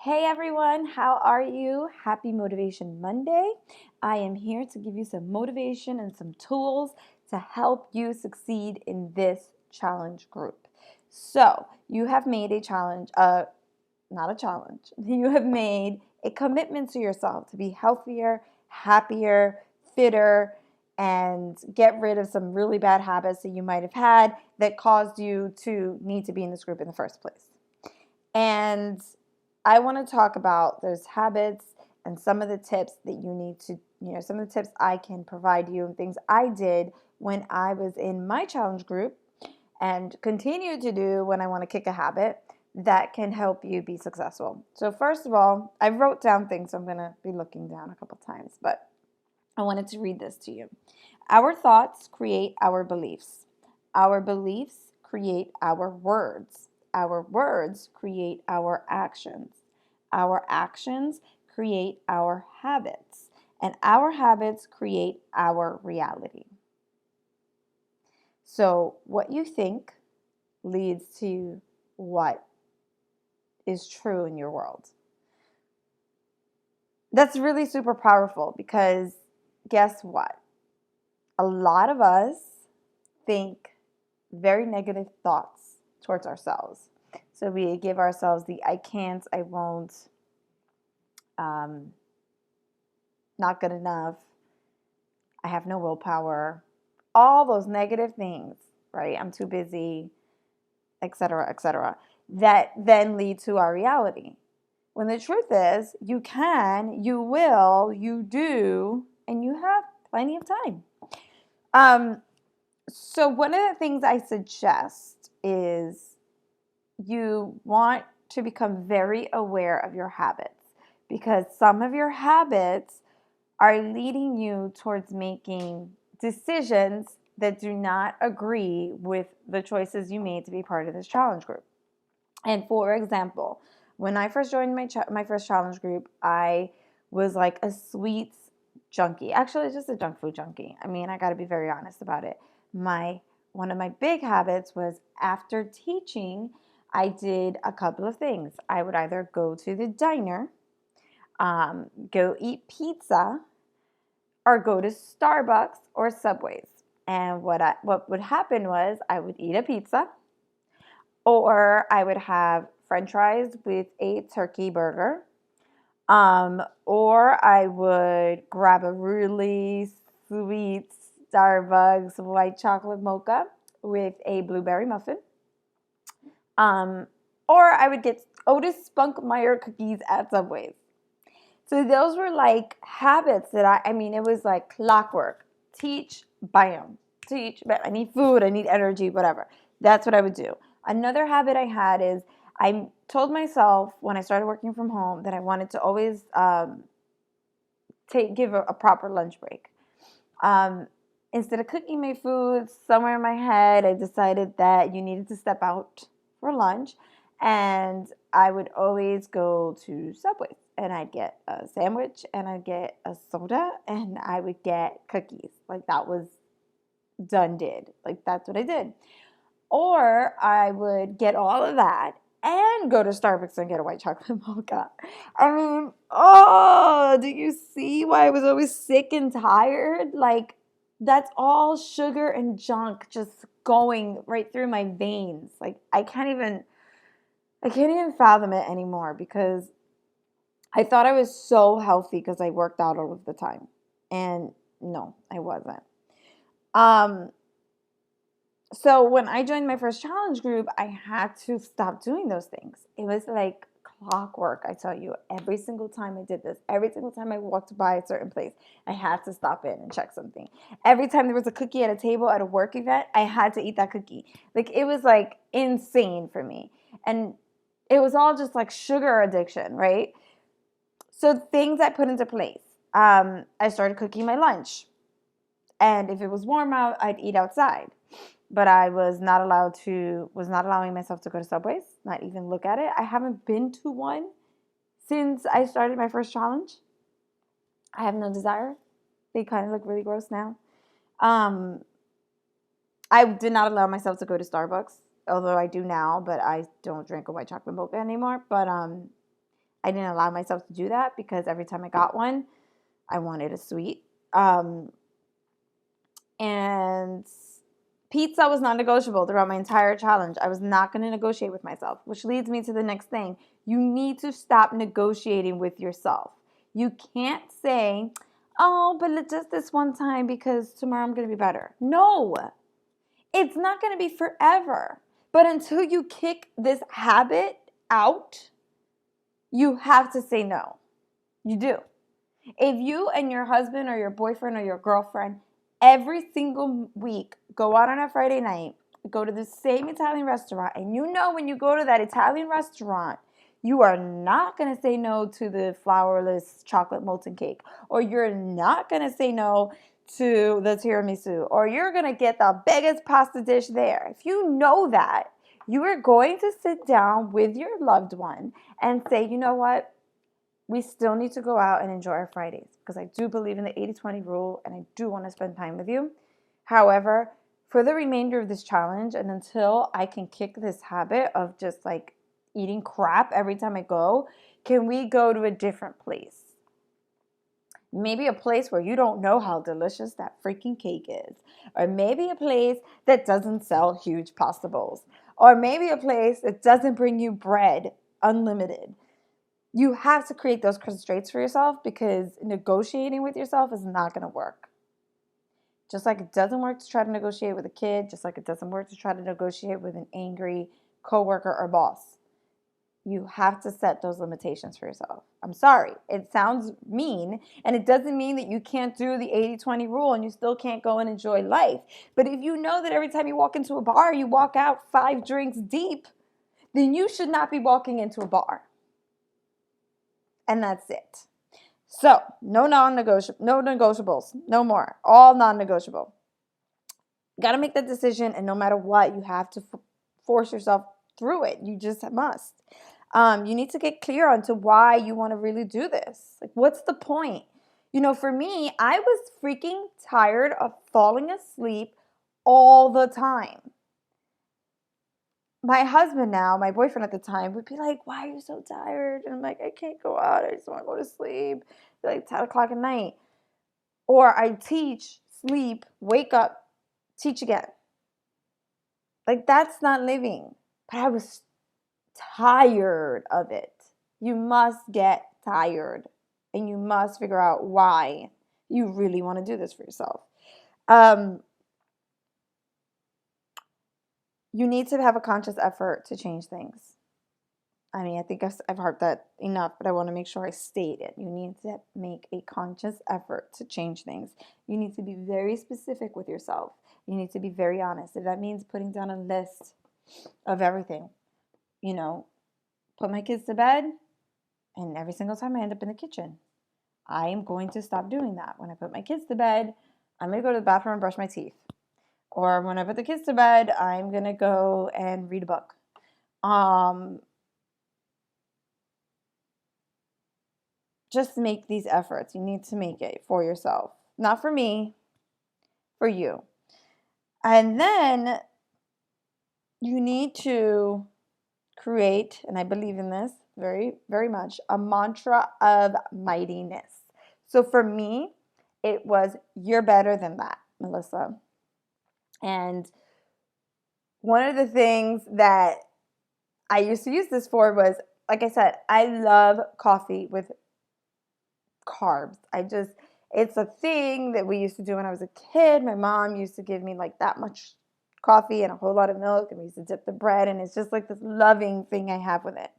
Hey everyone, how are you? Happy Motivation Monday. I am here to give you some motivation and some tools to help you succeed in this challenge group. So, you have made a challenge, not a challenge, you have made a commitment to yourself to be healthier, happier, fitter, and get rid of some really bad habits that you might have had that caused you to need to be in this group in the first place. And I want to talk about those habits and some of the tips that you need to, some of the tips I can provide you and things I did when I was in my challenge group and continue to do when I want to kick a habit that can help you be successful. So first of all, I wrote down things, so I'm going to be looking down a couple times, but I wanted to read this to you. Our thoughts create our beliefs. Our beliefs create our words. Our words create our actions. Our actions create our habits. And our habits create our reality. So, what you think leads to what is true in your world. That's really super powerful because guess what? A lot of us think very negative thoughts towards ourselves. So we give ourselves the I can't, I won't, not good enough, I have no willpower, all those negative things, right? I'm too busy, etc., that then lead to our reality. When the truth is, you can, you will, you do, and you have plenty of time. So one of the things I suggest is you want to become very aware of your habits because some of your habits are leading you towards making decisions that do not agree with the choices you made to be part of this challenge group. And for example, when I first joined my first challenge group, I was like a sweets junkie. Actually, just a junk food junkie. I mean, I got to be very honest about it. One of my big habits was after teaching, I did a couple of things. I would either go to the diner, go eat pizza, or go to Starbucks or Subways. And what would happen was I would eat a pizza, or I would have French fries with a turkey burger, or I would grab a really sweet Starbucks white chocolate mocha with a blueberry muffin. Or I would get Otis Spunkmeyer cookies at Subway's. So those were like habits that I mean, it was like clockwork. Teach, bam. Teach, but I need food, I need energy, whatever. That's what I would do. Another habit I had is I told myself when I started working from home that I wanted to always give a proper lunch break. Instead of cooking my food, somewhere in my head, I decided that you needed to step out for lunch, and I would always go to Subway, and I'd get a sandwich, and I'd get a soda, and I would get cookies. Like that was done did. Like that's what I did. Or I would get all of that and go to Starbucks and get a white chocolate mocha. I mean, oh, do you see why I was always sick and tired? Like, that's all sugar and junk just going right through my veins. Like, I can't even fathom it anymore because I thought I was so healthy because I worked out all of the time. And no, I wasn't. Um, So when I joined my first challenge group, I had to stop doing those things. It was like clockwork, I tell you. Every single time I did this, every single time I walked by a certain place, I had to stop in and check something. Every time there was a cookie at a table at a work event, I had to eat that cookie. Like it was like insane for me. And it was all just like sugar addiction, right? So things I put into place. I started cooking my lunch. And if it was warm out, I'd eat outside. But I was not allowing myself to go to Subways, not even look at it. I haven't been to one since I started my first challenge. I have no desire. They kind of look really gross now. Um, I did not allow myself to go to Starbucks, although I do now, but I don't drink a white chocolate mocha anymore. But I didn't allow myself to do that because every time I got one, I wanted a sweet. And pizza was non-negotiable throughout my entire challenge. I was not going to negotiate with myself, which leads me to the next thing. You need to stop negotiating with yourself. You can't say, oh, but just this one time because tomorrow I'm going to be better. No, it's not going to be forever. But until you kick this habit out, you have to say no. You do. If you and your husband or your boyfriend or your girlfriend every single week go out on a Friday night, go to the same Italian restaurant, and you know when you go to that Italian restaurant, you are not going to say no to the flourless chocolate molten cake, or you're not going to say no to the tiramisu, or you're going to get the biggest pasta dish there. If you know that, you are going to sit down with your loved one and say, you know what? We still need to go out and enjoy our Fridays because I do believe in the 80-20 rule and I do want to spend time with you. However, for the remainder of this challenge and until I can kick this habit of just like eating crap every time I go, can we go to a different place? Maybe a place where you don't know how delicious that freaking cake is. Or maybe a place that doesn't sell huge pasta bowls. Or maybe a place that doesn't bring you bread unlimited. You have to create those constraints for yourself because negotiating with yourself is not going to work. Just like it doesn't work to try to negotiate with a kid, just like it doesn't work to try to negotiate with an angry coworker or boss. You have to set those limitations for yourself. I'm sorry, it sounds mean, and it doesn't mean that you can't do the 80-20 rule and you still can't go and enjoy life. But if you know that every time you walk into a bar, you walk out 5 drinks deep, then you should not be walking into a bar. And that's it. So, no negotiables, no more. All non-negotiable. You got to make that decision, and no matter what, you have to force yourself through it. You just must. You need to get clear onto why you want to really do this. Like, what's the point? You know, for me, I was freaking tired of falling asleep all the time. My husband now, my boyfriend at the time, would be like, why are you so tired? And I'm like, I can't go out. I just want to go to sleep. It's like 10 o'clock at night. Or I teach, sleep, wake up, teach again. Like, that's not living. But I was tired of it. You must get tired. And you must figure out why you really want to do this for yourself. You need to have a conscious effort to change things. I mean, I think I've heard that enough, but I want to make sure I state it. You need to make a conscious effort to change things. You need to be very specific with yourself. You need to be very honest. If that means putting down a list of everything, you know, put my kids to bed, and every single time I end up in the kitchen. I am going to stop doing that. When I put my kids to bed, I'm going to go to the bathroom and brush my teeth. Or when I put the kids to bed, I'm going to go and read a book. Just make these efforts. You need to make it for yourself. Not for me, for you. And then you need to create, and I believe in this very, very much, a mantra of mightiness. So for me, it was, you're better than that, Melissa. And one of the things that I used to use this for was, like I said, I love coffee with carbs. It's a thing that we used to do when I was a kid. My mom used to give me like that much coffee and a whole lot of milk, and we used to dip the bread, and it's just like this loving thing I have with it.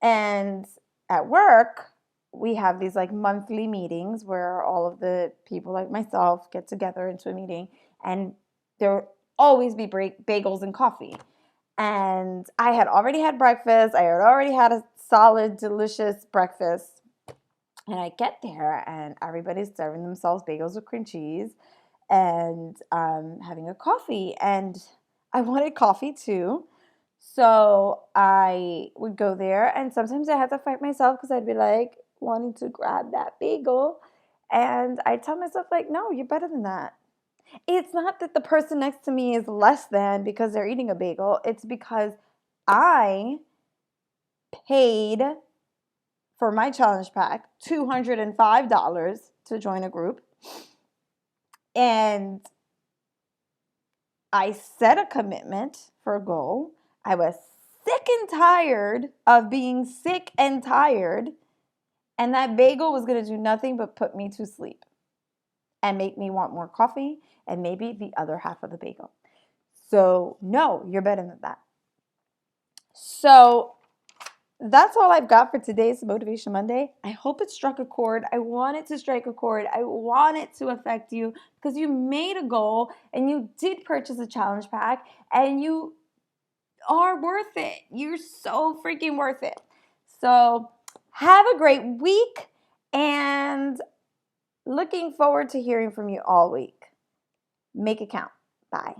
And at work, we have these like monthly meetings where all of the people like myself get together into a meeting, and there will always be bagels and coffee. And I had already had breakfast. I had already had a solid, delicious breakfast. And I get there, and everybody's serving themselves bagels with cream cheese and having a coffee. And I wanted coffee too. So I would go there, and sometimes I had to fight myself because I'd be like wanting to grab that bagel. And I tell myself, like, no, you're better than that. It's not that the person next to me is less than because they're eating a bagel. It's because I paid for my challenge pack, $205 to join a group. And I set a commitment for a goal. I was sick and tired of being sick and tired. And that bagel was going to do nothing but put me to sleep and make me want more coffee and maybe the other half of the bagel. So, no, you're better than that. So, that's all I've got for today's Motivation Monday. I hope it struck a chord. I want it to strike a chord. I want it to affect you because you made a goal and you did purchase a challenge pack and you are worth it. You're so freaking worth it. So have a great week and looking forward to hearing from you all week. Make it count. Bye.